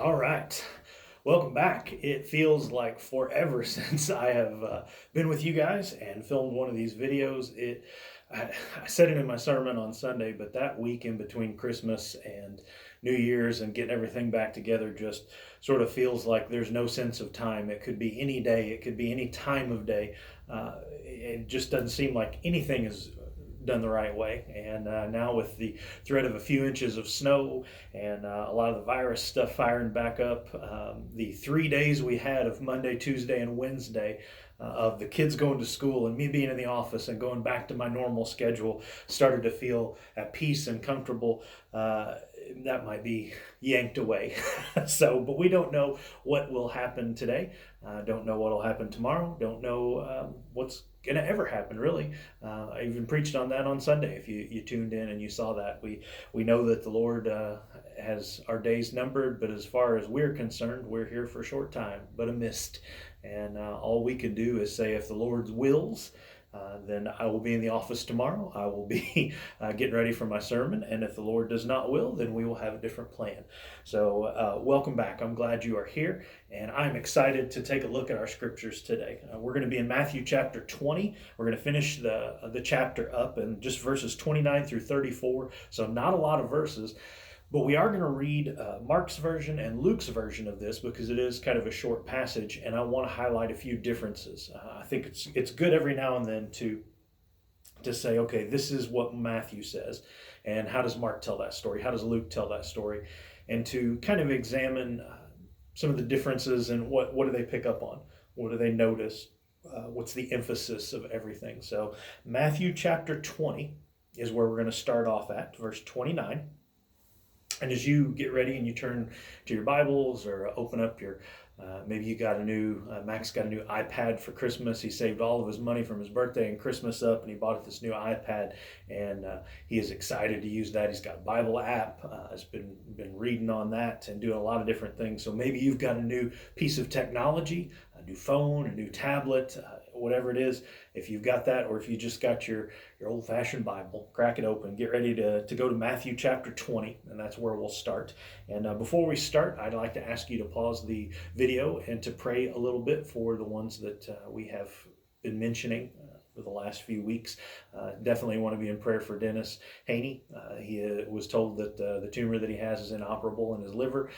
All right. Welcome back. It feels like forever since I have been with you guys and filmed one of these videos. I said it in my sermon on Sunday, but that week in between Christmas and New Year's and getting everything back together just sort of feels like there's no sense of time. It could be any day, it could be any time of day. It just doesn't seem like anything is done the right way. And now with the threat of a few inches of snow and a lot of the virus stuff firing back up, the 3 days we had of Monday, Tuesday, and Wednesday of the kids going to school and me being in the office and going back to my normal schedule started to feel at peace and comfortable. That might be yanked away. But we don't know what will happen today. Don't know what will happen tomorrow. Don't know what's going to ever happen, really. I even preached on that on Sunday. If you tuned in and you saw that, we know that the Lord has our days numbered, but as far as we're concerned, we're here for a short time, but a mist. And all we can do is say, if the Lord wills, then I will be in the office tomorrow. I will be getting ready for my sermon. And if the Lord does not will, then we will have a different plan. So welcome back. I'm glad you are here. And I'm excited to take a look at our scriptures today. We're going to be in Matthew chapter 20. We're going to finish the chapter up in just verses 29 through 34. So not a lot of verses. But we are going to read Mark's version and Luke's version of this because it is kind of a short passage, and I want to highlight a few differences. I think it's good every now and then to say, okay, this is what Matthew says, and how does Mark tell that story? How does Luke tell that story? And to kind of examine some of the differences and what do they pick up on? What do they notice? What's the emphasis of everything? So Matthew chapter 20 is where we're going to start off at, verse 29. And as you get ready and you turn to your Bibles or open up your, maybe you got Max got a new iPad for Christmas. He saved all of his money from his birthday and Christmas up, and he bought this new iPad, and he is excited to use that. He's got a Bible app. Has been reading on that and doing a lot of different things. So maybe you've got a new piece of technology, a new phone, a new tablet, whatever it is. If you've got that, or if you just got your old-fashioned Bible, crack it open. Get ready to go to Matthew chapter 20, and that's where we'll start. And before we start, I'd like to ask you to pause the video and to pray a little bit for the ones that we have been mentioning for the last few weeks. Definitely want to be in prayer for Dennis Haney. He was told that the tumor that he has is inoperable in his liver.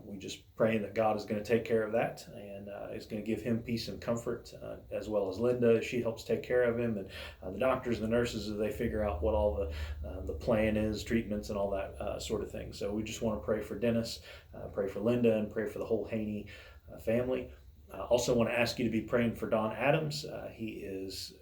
We just pray that God is going to take care of that and is going to give him peace and comfort, as well as Linda as she helps take care of him, and the doctors and the nurses as they figure out what all the plan is, treatments and all that sort of thing. So we just want to pray for Dennis, pray for Linda, and pray for the whole Haney family. Also want to ask you to be praying for Don Adams. He is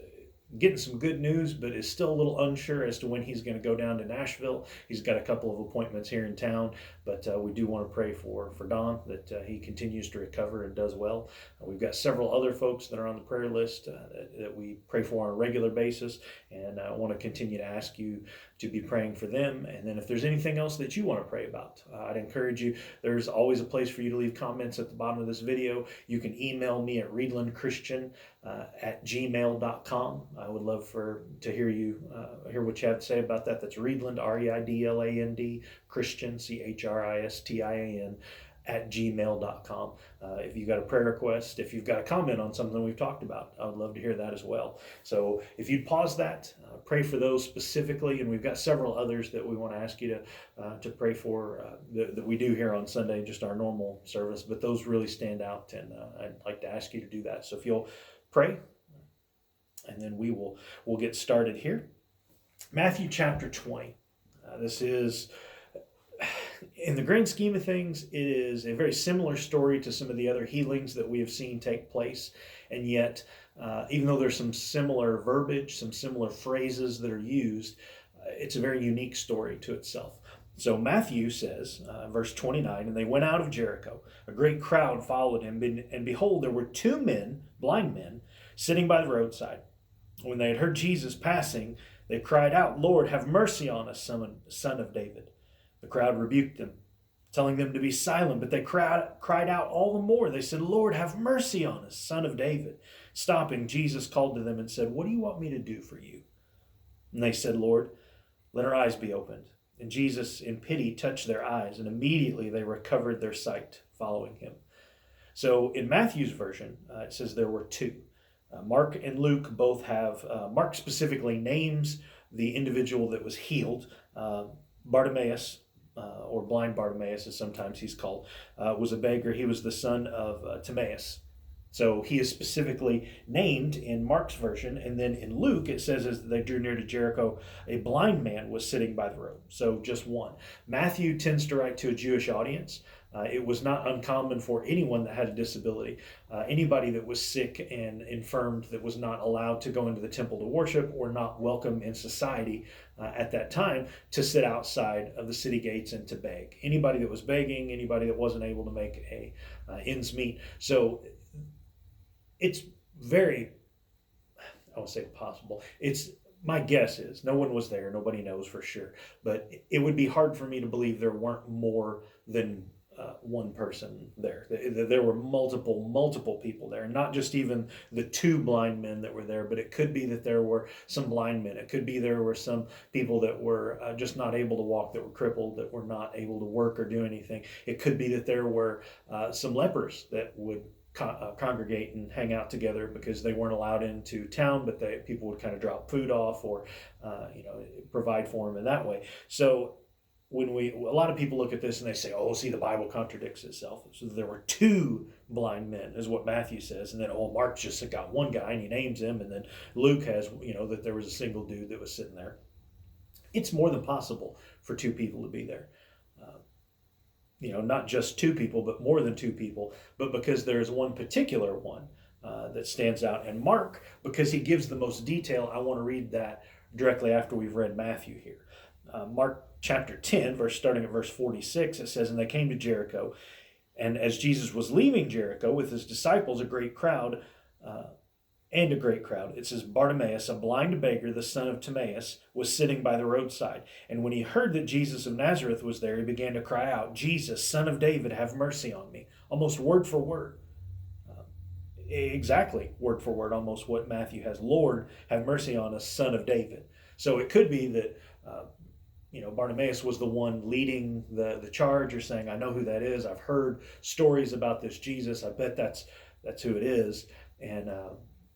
getting some good news, but is still a little unsure as to when he's going to go down to Nashville. He's got a couple of appointments here in town, but we do want to pray for Don, that he continues to recover and does well. We've got several other folks that are on the prayer list that we pray for on a regular basis, and I want to continue to ask you to be praying for them. And then if there's anything else that you want to pray about, I'd encourage you, there's always a place for you to leave comments at the bottom of this video. You can email me at reidlandchristian@gmail.com. I would love to hear what you have to say about that. That's Reidland, REIDLAND, Christian, CHRISTIAN, @gmail.com. If you've got a prayer request, if you've got a comment on something we've talked about, I would love to hear that as well. So if you'd pause that, pray for those specifically, and we've got several others that we want to ask you to pray for that we do here on Sunday, just our normal service, but those really stand out, and I'd like to ask you to do that. So if you'll pray, and then we'll get started here. Matthew chapter 20. This is, in the grand scheme of things, it is a very similar story to some of the other healings that we have seen take place. And yet, even though there's some similar verbiage, some similar phrases that are used, it's a very unique story to itself. So Matthew says, verse 29, and they went out of Jericho. A great crowd followed him, and behold, there were two men, blind men, sitting by the roadside. When they had heard Jesus passing, they cried out, "Lord, have mercy on us, son of David." The crowd rebuked them, telling them to be silent, but they cried out all the more. They said, "Lord, have mercy on us, son of David." Stopping, Jesus called to them and said, "What do you want me to do for you?" And they said, "Lord, let our eyes be opened." And Jesus, in pity, touched their eyes, and immediately they recovered their sight, following him. So in Matthew's version, it says there were two. Mark and Luke both have, Mark specifically names the individual that was healed. Bartimaeus, or blind Bartimaeus, as sometimes he's called, was a beggar. He was the son of Timaeus. So he is specifically named in Mark's version. And then in Luke, it says as they drew near to Jericho, a blind man was sitting by the road. So just one. Matthew tends to write to a Jewish audience. It was not uncommon for anyone that had a disability, anybody that was sick and infirmed, that was not allowed to go into the temple to worship or not welcome in society at that time, to sit outside of the city gates and to beg. Anybody that was begging, anybody that wasn't able to make a ends meet. So it's very, I won't say possible. My guess is no one was there. Nobody knows for sure, but it would be hard for me to believe there weren't more than one person there. There were multiple people there, not just even the two blind men that were there, but it could be that there were some blind men. It could be there were some people that were just not able to walk, that were crippled, that were not able to work or do anything. It could be that there were some lepers that would congregate and hang out together because they weren't allowed into town, but people would kind of drop food off or provide for them in that way. So when a lot of people look at this and they say, oh, see, the Bible contradicts itself. So there were two blind men is what Matthew says. And then, Mark just got one guy and he names him. And then Luke has, that there was a single dude that was sitting there. It's more than possible for two people to be there. Not just two people, but more than two people. But because there's one particular one that stands out. And Mark, because he gives the most detail, I want to read that directly after we've read Matthew here. Mark chapter 10, starting at verse 46, it says, and they came to Jericho. And as Jesus was leaving Jericho with his disciples, a great crowd, it says, Bartimaeus, a blind beggar, the son of Timaeus, was sitting by the roadside. And when he heard that Jesus of Nazareth was there, he began to cry out, Jesus, son of David, have mercy on me. Almost word for word. Exactly word for word, almost what Matthew has. Lord, have mercy on us, son of David. So it could be that Bartimaeus was the one leading the charge, or saying, I know who that is. I've heard stories about this Jesus. I bet that's who it is. And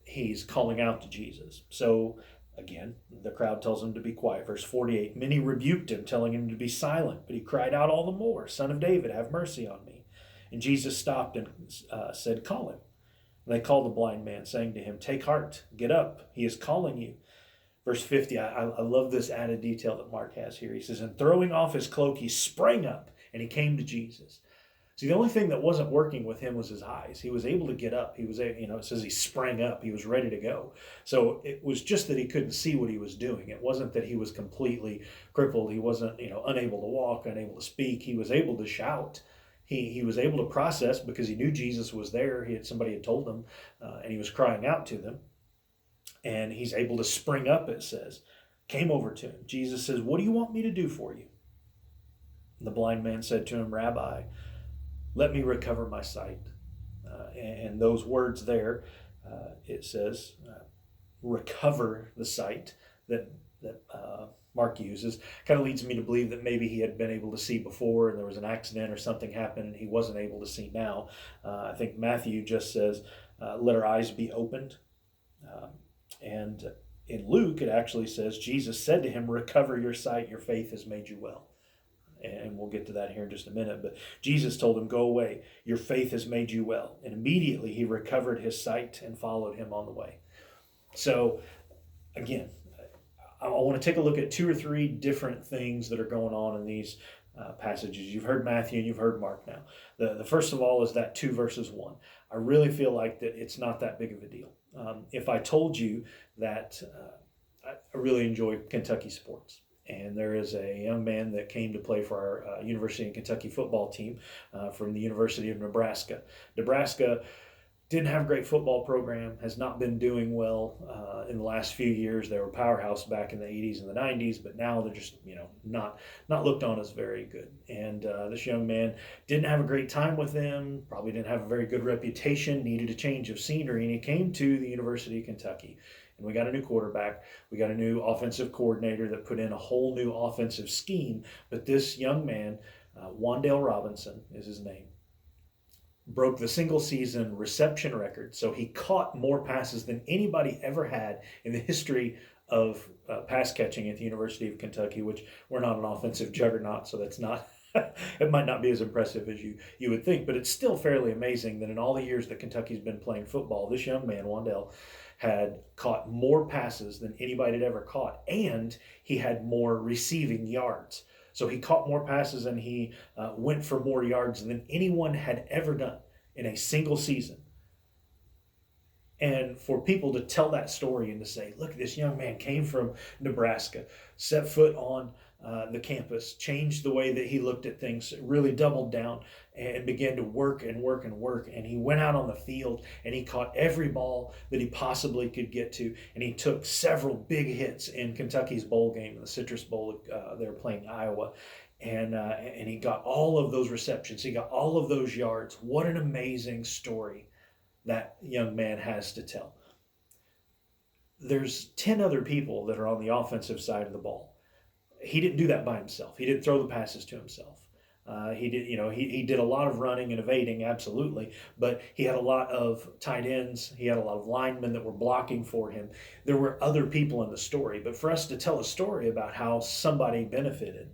he's calling out to Jesus. So again, the crowd tells him to be quiet. Verse 48, many rebuked him, telling him to be silent. But he cried out all the more, Son of David, have mercy on me. And Jesus stopped and said, call him. And they called the blind man, saying to him, take heart, get up. He is calling you. Verse 50, I love this added detail that Mark has here. He says, and throwing off his cloak, he sprang up and he came to Jesus. See, the only thing that wasn't working with him was his eyes. He was able to get up. He was, it says he sprang up. He was ready to go. So it was just that he couldn't see what he was doing. It wasn't that he was completely crippled. He wasn't, unable to walk, unable to speak. He was able to shout. He was able to process because he knew Jesus was there. Somebody had told him, and he was crying out to them. And he's able to spring up, it says. Came over to him. Jesus says, what do you want me to do for you? And the blind man said to him, Rabbi, let me recover my sight. And those words there, it says, recover the sight that Mark uses, kind of leads me to believe that maybe he had been able to see before and there was an accident or something happened and he wasn't able to see now. I think Matthew just says, let our eyes be opened. And in Luke, it actually says, Jesus said to him, recover your sight, your faith has made you well. And we'll get to that here in just a minute. But Jesus told him, go away, your faith has made you well. And immediately he recovered his sight and followed him on the way. So again, I want to take a look at two or three different things that are going on in these passages. You've heard Matthew and you've heard Mark now. The first of all is that 2 verses 1. I really feel like that it's not that big of a deal. If I told you that I really enjoy Kentucky sports, and there is a young man that came to play for our University of Kentucky football team from the University of Nebraska. Nebraska didn't have a great football program, has not been doing well in the last few years. They were a powerhouse back in the 80s and the 90s, but now they're just, not looked on as very good. And this young man didn't have a great time with them, probably didn't have a very good reputation, needed a change of scenery, and he came to the University of Kentucky. and we got a new quarterback. We got a new offensive coordinator that put in a whole new offensive scheme. But this young man, Wan'Dale Robinson is his name, broke the single season reception record. So he caught more passes than anybody ever had in the history of pass catching at the University of Kentucky, which we're not an offensive juggernaut, so that's not, it might not be as impressive as you would think, but it's still fairly amazing that in all the years that Kentucky's been playing football, this young man, Wan'Dale, had caught more passes than anybody had ever caught, and he had more receiving yards. So he caught more passes and he went for more yards than anyone had ever done in a single season. And for people to tell that story and to say, look, this young man came from Nebraska, set foot on the campus, changed the way that he looked at things, really doubled down and began to work and work and work. And he went out on the field and he caught every ball that he possibly could get to. And he took several big hits in Kentucky's bowl game, in the Citrus Bowl. They were playing Iowa. And he got all of those receptions. He got all of those yards. What an amazing story that young man has to tell. There's 10 other people that are on the offensive side of the ball. He didn't do that by himself. He didn't throw the passes to himself. He did a lot of running and evading, absolutely, but he had a lot of tight ends. He had a lot of linemen that were blocking for him. There were other people in the story, but for us to tell a story about how somebody benefited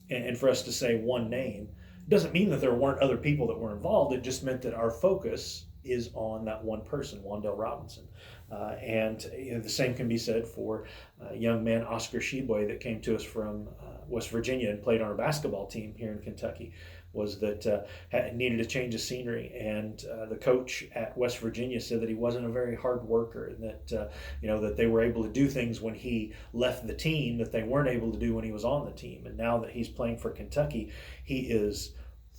and for us to say one name doesn't mean that there weren't other people that were involved. It just meant that our focus is on that one person, Wan'Dale Robinson. The same can be said for young man Oscar Sheboy that came to us from West Virginia and played on our basketball team here in Kentucky. Was that needed a change of scenery, and the coach at West Virginia said that he wasn't a very hard worker, and that that they were able to do things when he left the team that they weren't able to do when he was on the team. And now that he's playing for Kentucky, he is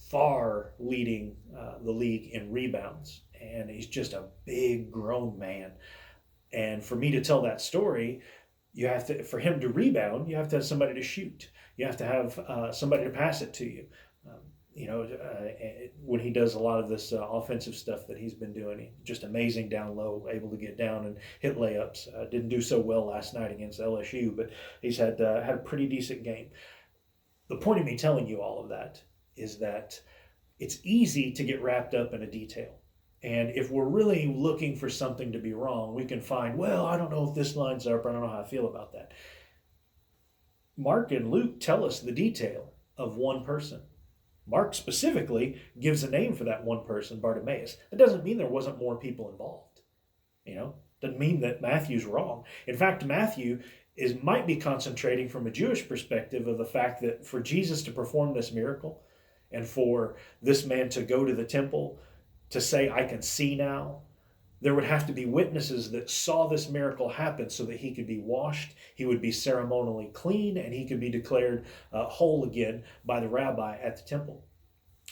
far leading the league in rebounds, and he's just a big grown man. And for me to tell that story, for him to rebound, you have to have somebody to shoot. You have to have somebody to pass it to you. When he does a lot of this offensive stuff that he's been doing, just amazing down low, able to get down and hit layups. Didn't do so well last night against LSU, but he's had a pretty decent game. The point of me telling you all of that is that it's easy to get wrapped up in a detail. And if we're really looking for something to be wrong, we can find, well, I don't know if this lines up, or I don't know how I feel about that. Mark and Luke tell us the detail of one person. Mark specifically gives a name for that one person, Bartimaeus. That doesn't mean there wasn't more people involved. Doesn't mean that Matthew's wrong. In fact, Matthew might be concentrating from a Jewish perspective of the fact that for Jesus to perform this miracle and for this man to go to the temple to say, I can see now, there would have to be witnesses that saw this miracle happen so that he could be washed, he would be ceremonially clean, and he could be declared whole again by the rabbi at the temple.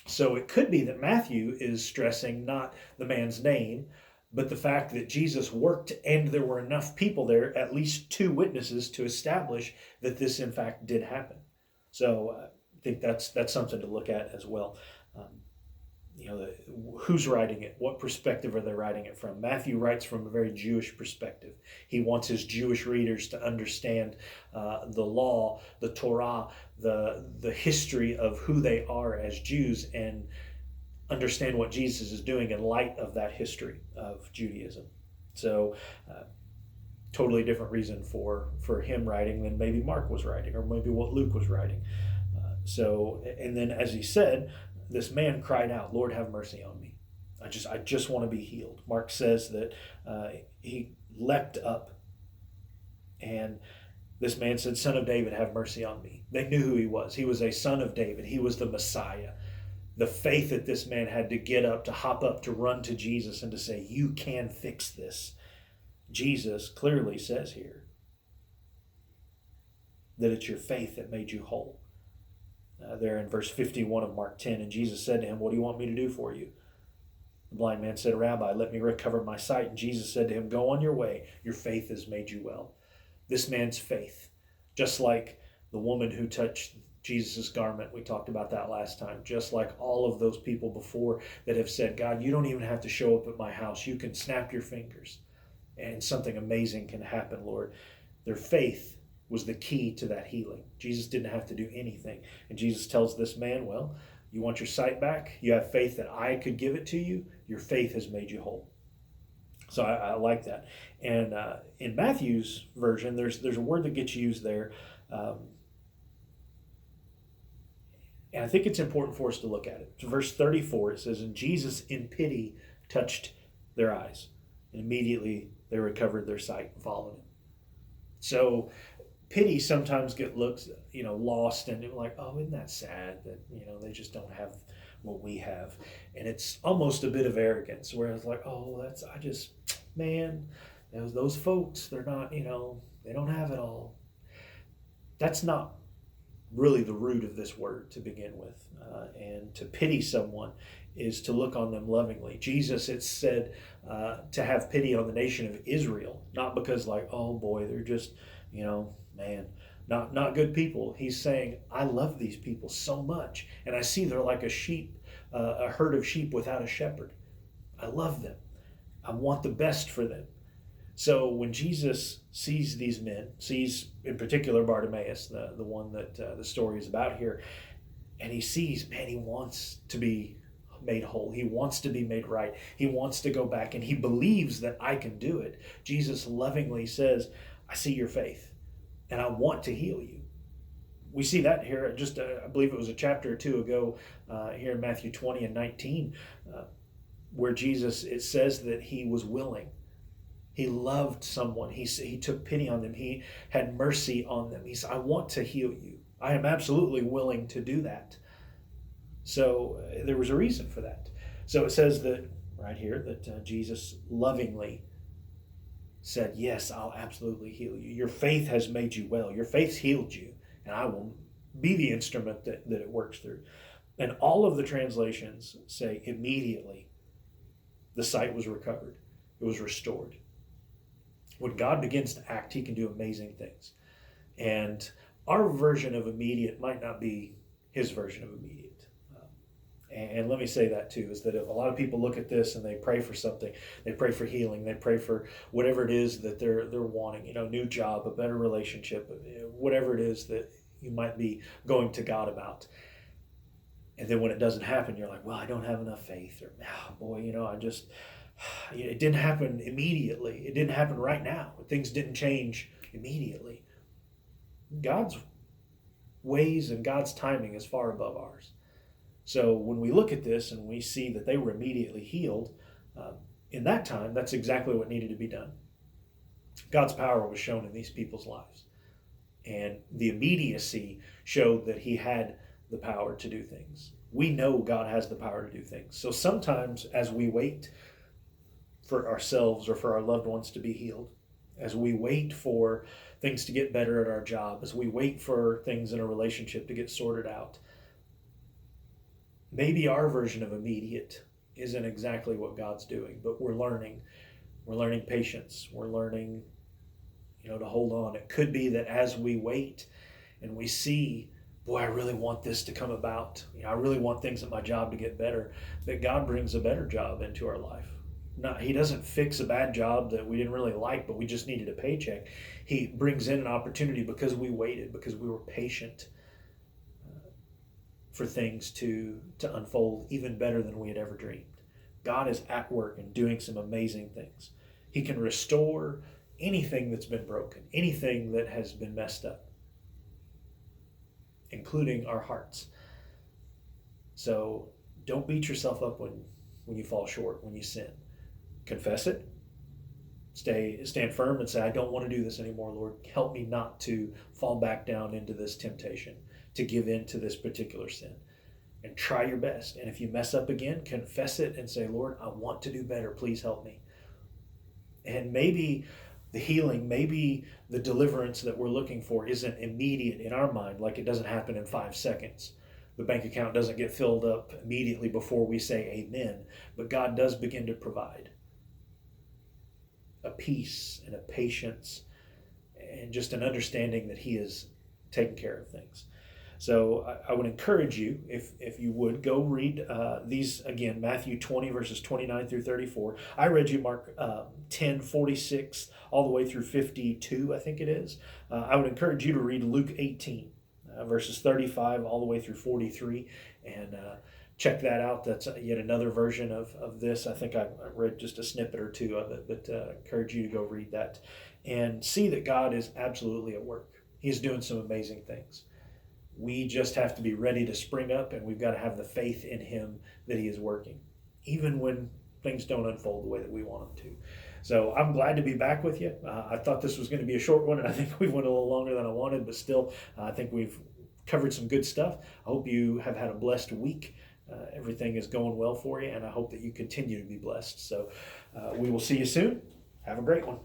So it could be that Matthew is stressing not the man's name, but the fact that Jesus worked and there were enough people there, at least 2 witnesses, to establish that this in fact did happen. So I think that's something to look at as well. Who's writing it? What perspective are they writing it from? Matthew writes from a very Jewish perspective. He wants his Jewish readers to understand the law, the Torah, the history of who they are as Jews, and understand what Jesus is doing in light of that history of Judaism. So totally different reason for him writing than maybe Mark was writing, or maybe what Luke was writing. And then as he said, this man cried out, Lord, have mercy on me. I just want to be healed. Mark says that he leapt up, and this man said, Son of David, have mercy on me. They knew who he was. He was a son of David. He was the Messiah. The faith that this man had to get up, to hop up, to run to Jesus and to say, you can fix this. Jesus clearly says here that it's your faith that made you whole. There in verse 51 of Mark 10, and Jesus said to him, what do you want me to do for you? The blind man said, Rabbi, let me recover my sight. And Jesus said to him, go on your way. Your faith has made you well. This man's faith, just like the woman who touched Jesus' garment, we talked about that last time, just like all of those people before that have said, God, you don't even have to show up at my house. You can snap your fingers and something amazing can happen, Lord. Their faith was the key to that healing. Jesus didn't have to do anything. And Jesus tells this man, well, you want your sight back? You have faith that I could give it to you? Your faith has made you whole. So I like that. And in Matthew's version, there's a word that gets used there. And I think it's important for us to look at it. It's verse 34. It says, and Jesus in pity touched their eyes. And immediately they recovered their sight and followed him. So pity sometimes looks, lost, and like, oh, isn't that sad that, they just don't have what we have. And it's almost a bit of arrogance where it's like, oh, man, those folks, they're not, they don't have it all. That's not really the root of this word to begin with. And to pity someone is to look on them lovingly. Jesus, it's said to have pity on the nation of Israel, not because like, oh boy, they're just, man, not good people. He's saying, I love these people so much, and I see they're like a sheep, a herd of sheep without a shepherd. I love them. I want the best for them. So when Jesus sees these men, sees in particular Bartimaeus, the one that the story is about here, and he sees, man, he wants to be made whole. He wants to be made right. He wants to go back, and he believes that I can do it. Jesus lovingly says, I see your faith, and I want to heal you. We see that here, just I believe it was a chapter or two ago, here in Matthew 20 and 19, where Jesus, it says that he was willing. He loved someone. He took pity on them. He had mercy on them. He said, I want to heal you. I am absolutely willing to do that. So there was a reason for that. So it says that right here that Jesus lovingly said, yes, I'll absolutely heal you. Your faith has made you well. Your faith's healed you, and I will be the instrument that it works through. And all of the translations say immediately the sight was recovered. It was restored. When God begins to act, he can do amazing things. And our version of immediate might not be his version of immediate. And let me say that too, is that if a lot of people look at this and they pray for something, they pray for healing, they pray for whatever it is that they're wanting, new job, a better relationship, whatever it is that you might be going to God about. And then when it doesn't happen, you're like, well, I don't have enough faith, or boy, it didn't happen immediately. It didn't happen right now. Things didn't change immediately. God's ways and God's timing is far above ours. So when we look at this and we see that they were immediately healed, in that time, that's exactly what needed to be done. God's power was shown in these people's lives. And the immediacy showed that he had the power to do things. We know God has the power to do things. So sometimes as we wait for ourselves or for our loved ones to be healed, as we wait for things to get better at our job, as we wait for things in a relationship to get sorted out, maybe our version of immediate isn't exactly what God's doing, but we're learning. We're learning patience. We're learning, to hold on. It could be that as we wait and we see, boy, I really want this to come about. I really want things at my job to get better, that God brings a better job into our life. He doesn't fix a bad job that we didn't really like, but we just needed a paycheck. He brings in an opportunity because we waited, because we were patient for things to unfold even better than we had ever dreamed. God is at work and doing some amazing things. He can restore anything that's been broken, anything that has been messed up, including our hearts. So don't beat yourself up when you fall short, when you sin. Confess it. Stand firm and say, I don't want to do this anymore, Lord. Help me not to fall back down into this temptation, to give in to this particular sin. And try your best. And if you mess up again, confess it and say, Lord, I want to do better. Please help me. And maybe the healing, maybe the deliverance that we're looking for isn't immediate in our mind, like it doesn't happen in 5 seconds. The bank account doesn't get filled up immediately before we say amen. But God does begin to provide a peace and a patience and just an understanding that he is taking care of things. So I would encourage you, if you would, go read these again, Matthew 20, verses 29 through 34. I read you Mark 10, 46, all the way through 52, I think it is. I would encourage you to read Luke 18, verses 35 all the way through 43, and check that out. That's yet another version of this. I think I read just a snippet or two of it, but encourage you to go read that and see that God is absolutely at work. He's doing some amazing things. We just have to be ready to spring up, and we've got to have the faith in Him that He is working, even when things don't unfold the way that we want them to. So I'm glad to be back with you. I thought this was going to be a short one, and I think we went a little longer than I wanted, but still, I think we've covered some good stuff. I hope you have had a blessed week. Everything is going well for you, and I hope that you continue to be blessed. So we will see you soon. Have a great one.